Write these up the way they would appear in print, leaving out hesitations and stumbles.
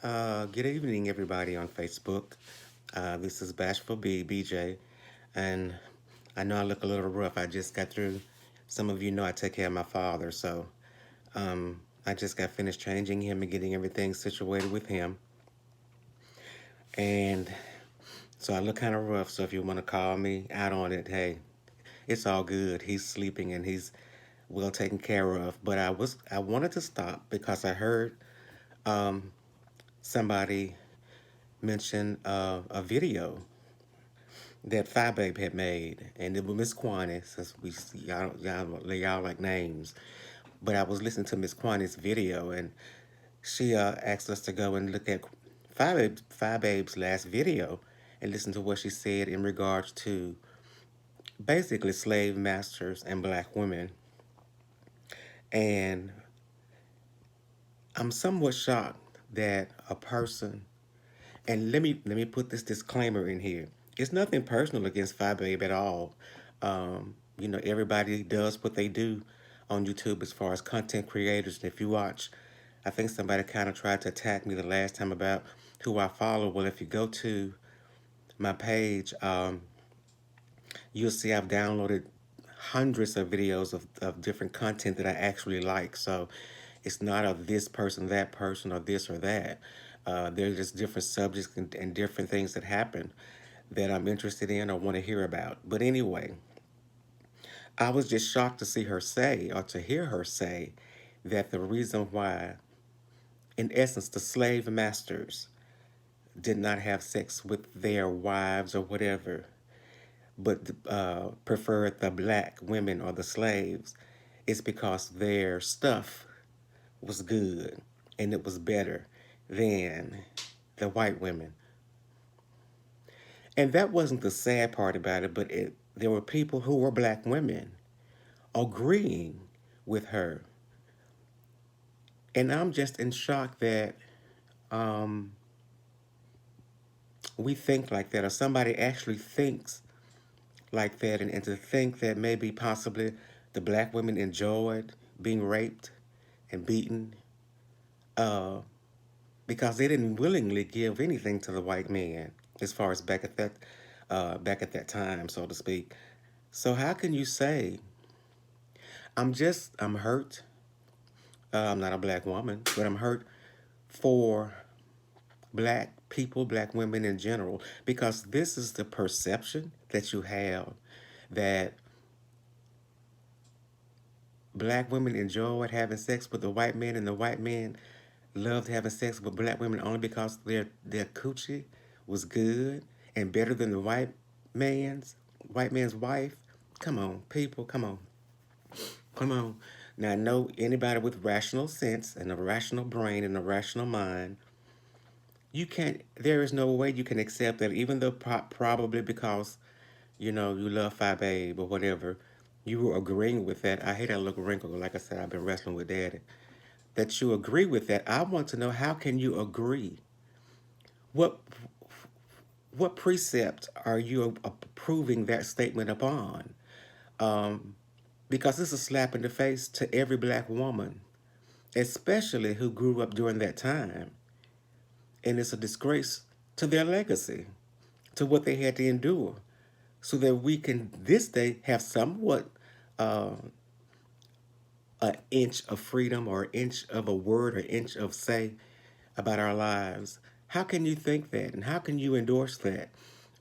Good evening, everybody on Facebook. This is Bashful BJ, and I know I look a little rough. I just got through. Some of you know I take care of my father, so I just got finished changing him and getting everything situated with him, and so I look kind of rough. So if you want to call me out on it, hey, it's all good. He's sleeping and he's well taken care of. But I wanted to stop because I heard somebody mention a video that FyeBabe had made, and it was Miss Kwani, since y'all like names. But I was listening to Miss Kwani's video, and she asked us to go and look at FyeBabe's last video and listen to what she said in regards to basically slave masters and black women. And I'm somewhat shocked that a person, and let me put this disclaimer in here. It's nothing personal against FyeBabe at all. Everybody does what they do on YouTube as far as content creators. And if you watch, I think somebody kind of tried to attack me the last time about who I follow. Well, if you go to my page, you'll see I've downloaded hundreds of videos of different content that I actually like. So it's not of this person, that person, or this or that. There's just different subjects and different things that happen that I'm interested in or want to hear about. But anyway, I was just shocked to see her say, or to hear her say, that the reason why, in essence, the slave masters did not have sex with their wives or whatever, but preferred the black women or the slaves, is because their stuff was good and it was better than the white women. And that wasn't the sad part about it, but there were people who were black women agreeing with her. And I'm just in shock that um, we think like that, or somebody actually thinks like that, and to think that maybe possibly the black women enjoyed being raped and beaten because they didn't willingly give anything to the white man as far as back at that time, so to speak. So how can you say I'm hurt? I'm not a black woman, but I'm hurt for black people, black women in general, because this is the perception that you have that black women enjoyed having sex with the white men and the white men loved having sex with black women only because their coochie was good and better than the white man's wife. Come on, people, come on. Come on. Now, I know anybody with rational sense and a rational brain and a rational mind, there is no way you can accept that, even though probably because, you love FyeBabe or whatever, you were agreeing with that. I hate that little wrinkle. Like I said, I've been wrestling with daddy. That you agree with that. I want to know, how can you agree? What what precept are you approving that statement upon? Um, because it's a slap in the face to every black woman, especially who grew up during that time. And it's a disgrace to their legacy, to what they had to endure, so that we can this day have somewhat uh, an inch of freedom or an inch of a word or inch of say about our lives. How can you think that? And how can you endorse that?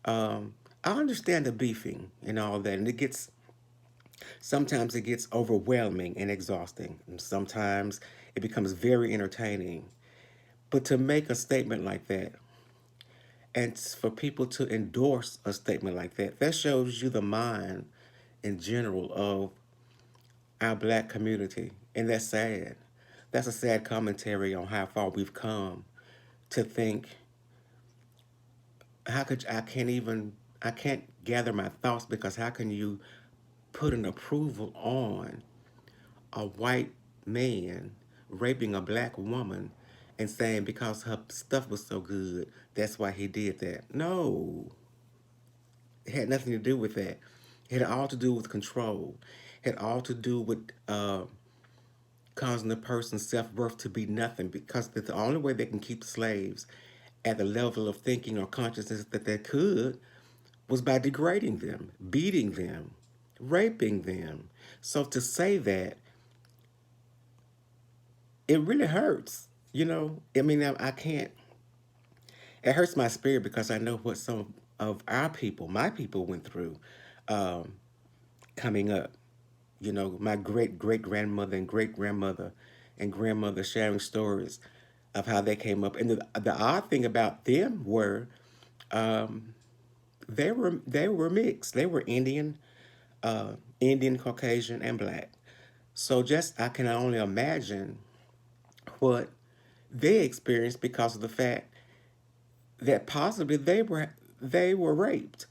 I understand the beefing and all that, and sometimes it gets overwhelming and exhausting. And sometimes it becomes very entertaining. But to make a statement like that, and for people to endorse a statement like that, that shows you the mind in general of our black community. And that's sad. That's a sad commentary on how far we've come to think, how could I can't gather my thoughts, because how can you put an approval on a white man raping a black woman and saying because her stuff was so good, that's why he did that? No, it had nothing to do with that. It had all to do with control. It had all to do with causing the person's self-worth to be nothing, because the only way they can keep slaves at the level of thinking or consciousness that they could was by degrading them, beating them, raping them. So to say that, it really hurts. I mean, I can't, it hurts my spirit because I know what some of our people, my people, went through um, coming up. My great great grandmother and great grandmother and grandmother sharing stories of how they came up. And the odd thing about them were they were mixed. They were Indian, Caucasian, and black. So just I can only imagine what they experienced because of the fact that possibly they were raped.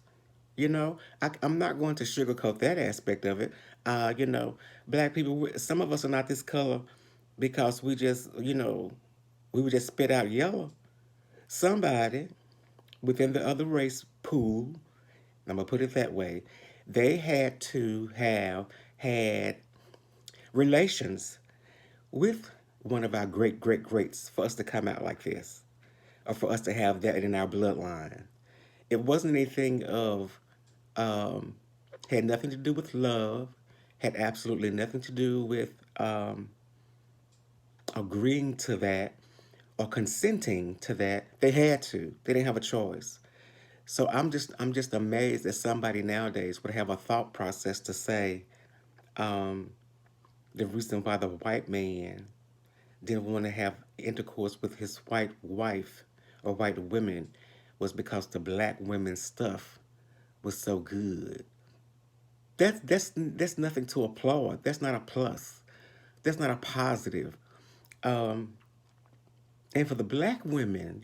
I'm not going to sugarcoat that aspect of it. Black people, some of us are not this color because we would just spit out yellow. Somebody within the other race pool, I'm gonna put it that way, they had to have had relations with one of our great great greats for us to come out like this, or for us to have that in our bloodline. It wasn't anything of um, had nothing to do with love, had absolutely nothing to do with agreeing to that or consenting to that. They had to. They didn't have a choice. So I'm just amazed that somebody nowadays would have a thought process to say um, the reason why the white man didn't want to have intercourse with his white wife or white women was because the black women's stuff was so good. That's nothing to applaud. That's not a plus. That's not a positive. Um, and for the black women,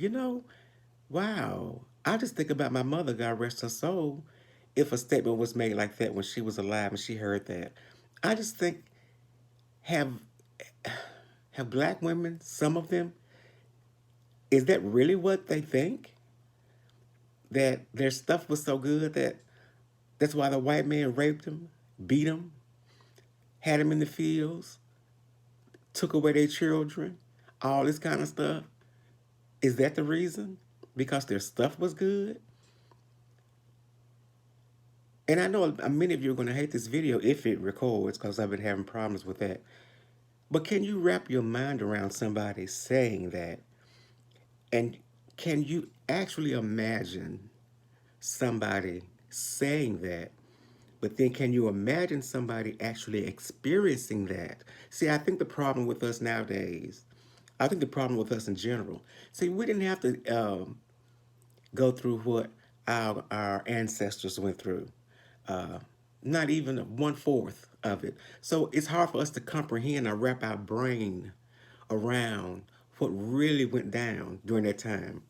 wow. I just think about my mother, God rest her soul, if a statement was made like that when she was alive and she heard that. I just think, have have black women, some of them, is that really what they think? That their stuff was so good that's why the white man raped them, beat them, had them in the fields, took away their children, all this kind of stuff. Is that the reason? Because their stuff was good? And I know many of you are going to hate this video if it records because I've been having problems with that. But can you wrap your mind around somebody saying that? And can you actually imagine somebody saying that? But then can you imagine somebody actually experiencing that? See, I think the problem with us nowadays, I think the problem with us in general, see, we didn't have to go through what our ancestors went through. Uh, Not even one fourth of it. So it's hard for us to comprehend or wrap our brain around what really went down during that time.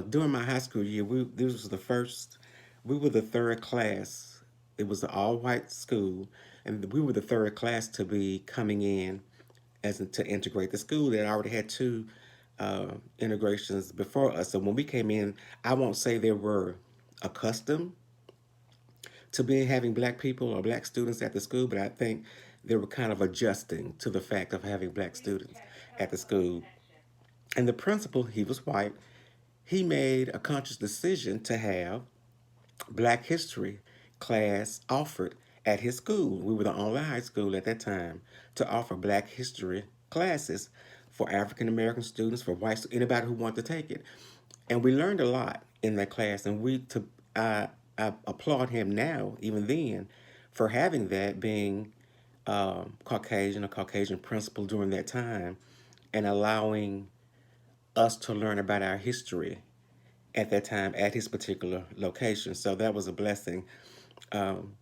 During my high school year, this was the first. We were the third class. It was an all-white school, and we were the third class to be coming in to integrate. The school that already had two integrations before us. So when we came in, I won't say they were accustomed to being having black people or black students at the school, but I think they were kind of adjusting to the fact of having black students at the school. And the principal, he was white, he made a conscious decision to have Black History class offered at his school. We were the only high school at that time to offer Black History classes for African American students, for white, anybody who wanted to take it. And we learned a lot in that class. And I applaud him now, even then, for having that, being Caucasian, a Caucasian principal during that time, and allowing us to learn about our history at that time at his particular location. So that was a blessing. Um,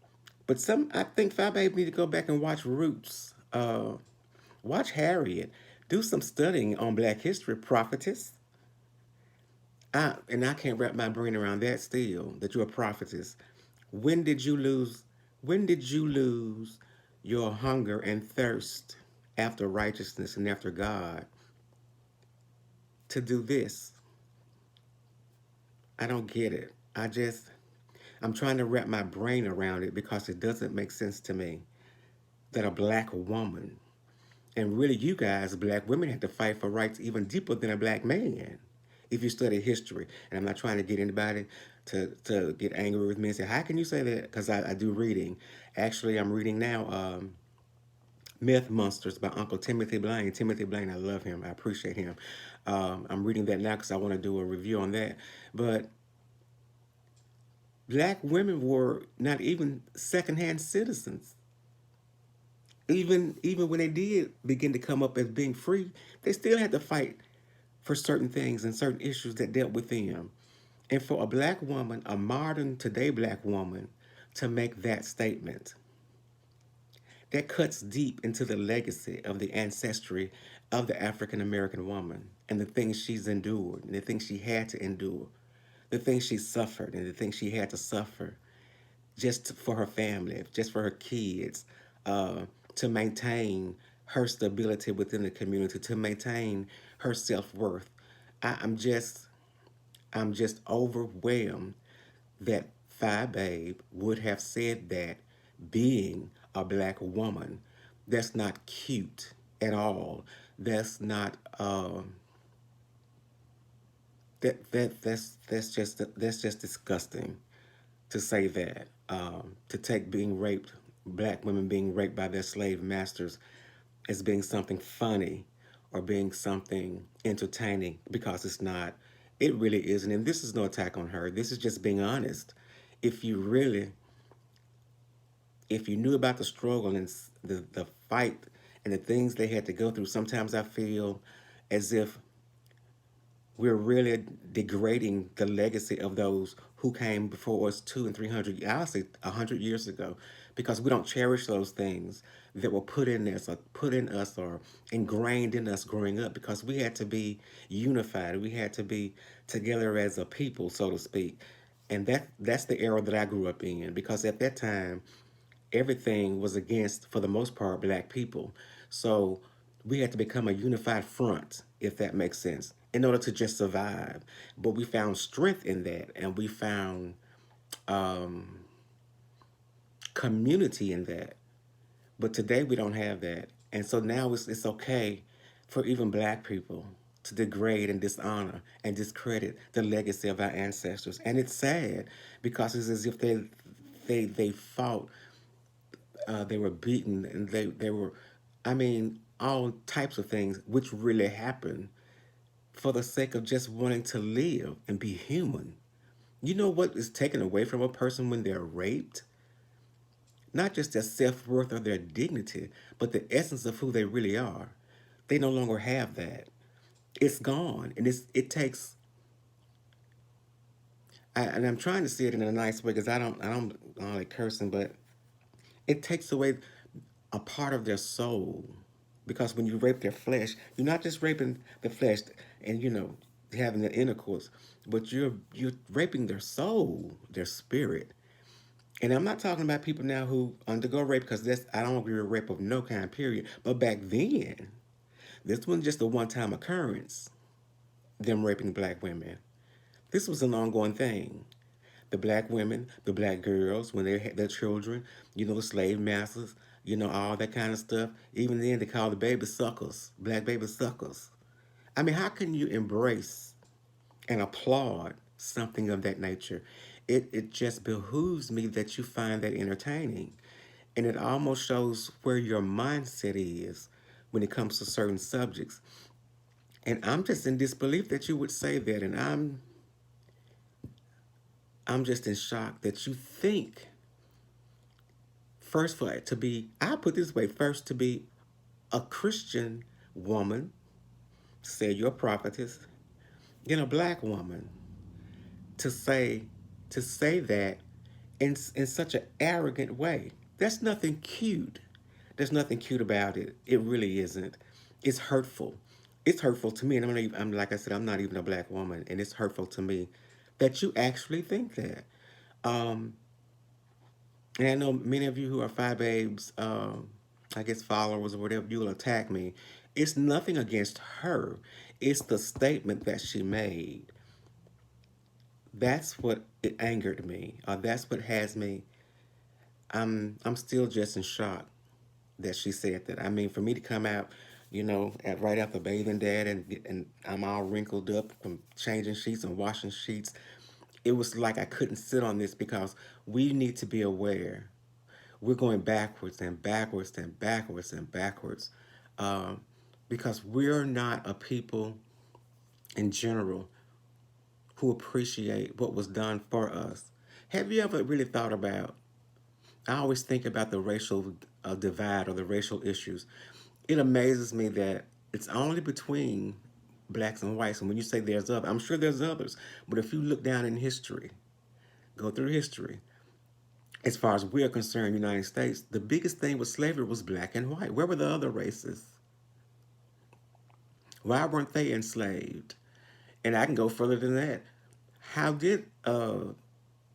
but I think FyeBabe need to go back and watch Roots, watch Harriet, do some studying on Black history, prophetess. And I can't wrap my brain around that still, that you're a prophetess. When did you lose, when did you lose your hunger and thirst after righteousness and after God to do this? I don't get it. I'm trying to wrap my brain around it because it doesn't make sense to me that a black woman And really, you guys, black women, had to fight for rights even deeper than a black man. If you study history, and I'm not trying to get anybody to get angry with me and say, "How can you say that?" Because I do reading. Actually, I'm reading now Myth Monsters by Uncle Timothy Blaine. Timothy Blaine, I love him. I appreciate him. I'm reading that now because I want to do a review on that. But black women were not even secondhand citizens. Even when they did begin to come up as being free, they still had to fight for certain things and certain issues that dealt with them. And for a black woman, a modern today black woman, to make that statement, that cuts deep into the legacy of the ancestry of the African American woman and the things she's endured and the things she had to endure, the things she suffered and the things she had to suffer just for her family, just for her kids, uh, to maintain her stability within the community, to maintain her self worth. I'm I'm just overwhelmed that FyeBabe would have said that being a black woman, that's not cute at all. That's not that's just disgusting to say that. To take being raped, black women being raped by their slave masters, as being something funny or being something entertaining, because it's not. It really isn't. And this is no attack on her. This is just being honest. If you really, if you knew about the struggle and the fight and the things they had to go through, sometimes I feel as if we're really degrading the legacy of those who came before us 200 and 300, I'll say 100 years ago, because we don't cherish those things that were put in us or ingrained in us growing up, because we had to be unified. We had to be together as a people, so to speak. And that's the era that I grew up in, because at that time everything was against, for the most part, black people. So we had to become a unified front, if that makes sense, in order to just survive. But we found strength in that, and we found community in that. But today we don't have that. And so now it's okay for even black people to degrade and dishonor and discredit the legacy of our ancestors. And it's sad, because it's as if they fought, they were beaten, and they were, I mean, all types of things which really happened for the sake of just wanting to live and be human. You know what is taken away from a person when they're raped? Not just their self worth or their dignity, but the essence of who they really are. They no longer have that. It's gone, and it takes. And I'm trying to see it in a nice way, because I don't like cursing, but it takes away a part of their soul. Because when you rape their flesh, you're not just raping the flesh and having the intercourse, but you're raping their soul, their spirit. And I'm not talking about people now who undergo rape, because that's, I don't agree with rape of no kind, period. But back then, this wasn't just a one-time occurrence, them raping black women. This was an ongoing thing. The black women, the black girls, when they had their children, the slave masters, all that kind of stuff. Even then, they called the baby suckers, black baby suckers. I mean, how can you embrace and applaud something of that nature? It just behooves me that you find that entertaining. And it almost shows where your mindset is when it comes to certain subjects. And I'm just in disbelief that you would say that. And I'm just in shock that you think, first, for it to be, I put this way, first, to be a Christian woman, say you're a prophetess, then a black woman, to say that in such an arrogant way. That's nothing cute. There's nothing cute about it. It really isn't. It's hurtful. It's hurtful to me, and I'm like I said, I'm not even a black woman, and it's hurtful to me that you actually think that. Um, And I know many of you who are FyeBabe's, I guess, followers or whatever, you will attack me. It's nothing against her. It's the statement that she made. That's what it angered me. That's what has me. I'm still just in shock that she said that. I mean, for me to come out, at right after bathing dad and I'm all wrinkled up from changing sheets and washing sheets, it was like I couldn't sit on this because we need to be aware. We're going backwards and backwards and backwards and backwards, um, because we're not a people in general who appreciate what was done for us. Have you ever really thought about? I always think about the racial divide or the racial issues. It amazes me that it's only between blacks and whites. And when you say there's others, I'm sure there's others. But if you look down in history, go through history, as far as we are concerned, United States, the biggest thing with slavery was black and white. Where were the other races? Why weren't they enslaved? And I can go further than that. How did the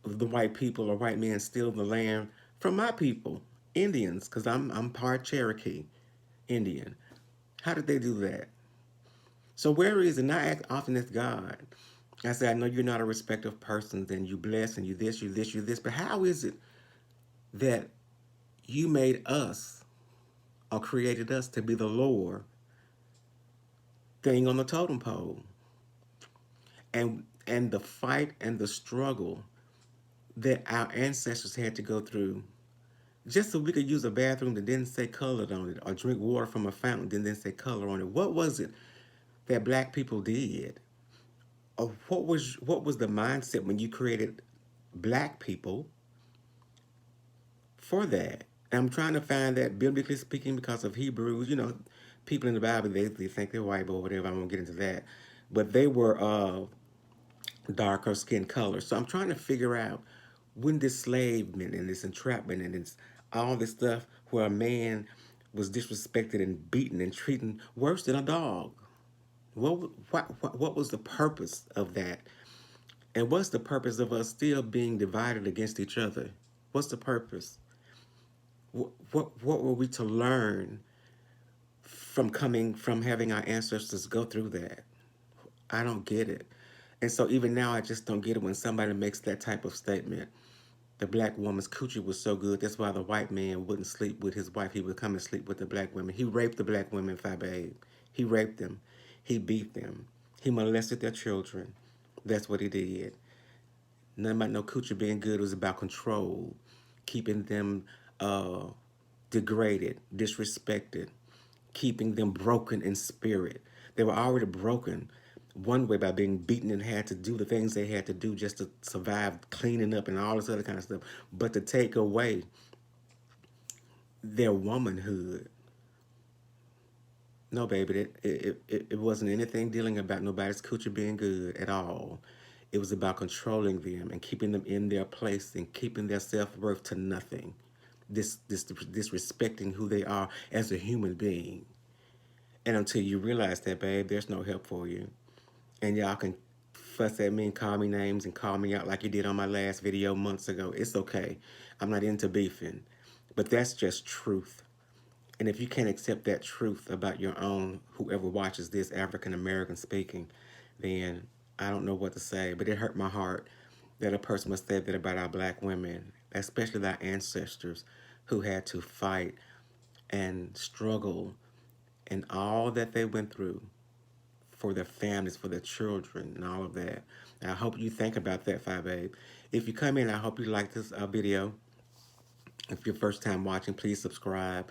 white people or white men steal the land from my people, Indians? Because I'm part Cherokee Indian. How did they do that? So where is it? And I ask often as God. I say, I know you're not a respecter of persons and you bless and you this, you this, you this, but how is it that you made us or created us to be the lower thing on the totem pole? And the fight and the struggle that our ancestors had to go through just so we could use a bathroom that didn't say colored on it or drink water from a fountain that didn't say color on it. What was it that black people did? Or what was the mindset when you created black people for that? And I'm trying to find that biblically speaking because of Hebrews. People in the Bible, they think they're white or whatever. I won't get into that. But they were darker skin color. So I'm trying to figure out when this enslavement and this entrapment and this, all this stuff where a man was disrespected and beaten and treated worse than a dog. What was the purpose of that? And what's the purpose of us still being divided against each other? What's the purpose? What were we to learn from having our ancestors go through that? I don't get it. And so even now, I just don't get it when somebody makes that type of statement. The black woman's coochie was so good, that's why the white man wouldn't sleep with his wife. He would come and sleep with the black women. He raped the black women, FyeBabe. He raped them. He beat them. He molested their children. That's what he did. Nothing about no coochie being good. It was about control, keeping them uh, degraded, disrespected, keeping them broken in spirit. They were already broken one way by being beaten and had to do the things they had to do just to survive, cleaning up and all this other kind of stuff. But to take away their womanhood, no, baby, it wasn't anything dealing about nobody's coochie being good at all. It was about controlling them and keeping them in their place and keeping their self-worth to nothing. Disrespecting who they are as a human being. And until you realize that, babe, there's no help for you. And y'all can fuss at me and call me names and call me out like you did on my last video months ago. It's okay. I'm not into beefing. But that's just truth. And if you can't accept that truth about your own, whoever watches this, African American speaking, then I don't know what to say. But it hurt my heart that a person must say that about our black women, especially our ancestors who had to fight and struggle and all that they went through for their families, for their children, and all of that. And I hope you think about that, FyeBabe. If you come in, I hope you like this video. If you're first time watching, please subscribe.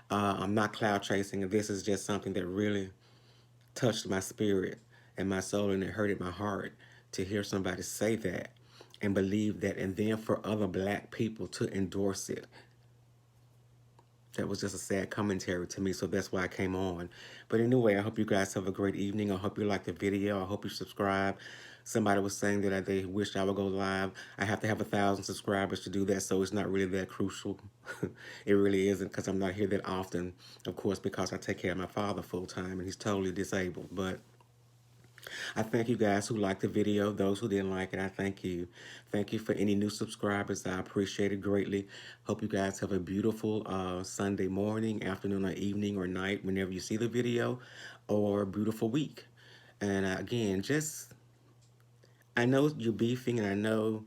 I'm not cloud chasing, and this is just something that really touched my spirit and my soul, and it hurted my heart to hear somebody say that and believe that, and then for other black people to endorse it. That was just a sad commentary to me, so that's why I came on. But anyway, I hope you guys have a great evening. I hope you like the video. I hope you subscribe. Somebody was saying that they wished I would go live. I have to have 1,000 subscribers to do that, so it's not really that crucial. It really isn't, because I'm not here that often, of course, because I take care of my father full-time, and he's totally disabled. But I thank you guys who liked the video. Those who didn't like it, I thank you. Thank you for any new subscribers. I appreciate it greatly. Hope you guys have a beautiful Sunday morning, afternoon, or evening, or night, whenever you see the video, or a beautiful week. And again, I know you're beefing, and I know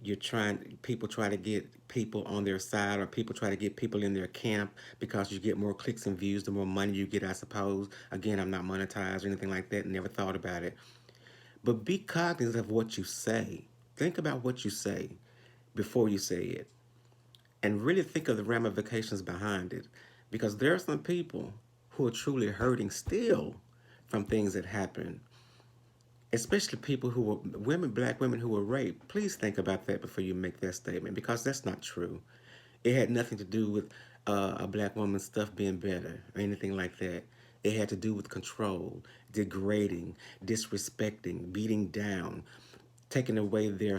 you're trying people try to get people on their side, or people try to get people in their camp because you get more clicks and views the more money you get, I suppose. Again, I'm not monetized or anything like that, never thought about it. But be cognizant of what you say. Think about what you say before you say it, and really think of the ramifications behind it, because there are some people who are truly hurting still from things that happen, especially people who were women, black women who were raped. Please think about that before you make that statement, because that's not true. It had nothing to do with a black woman's stuff being better or anything like that. It had to do with control, degrading, disrespecting, beating down, taking away their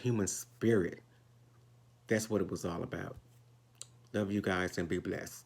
human spirit. That's what it was all about. Love you guys and be blessed.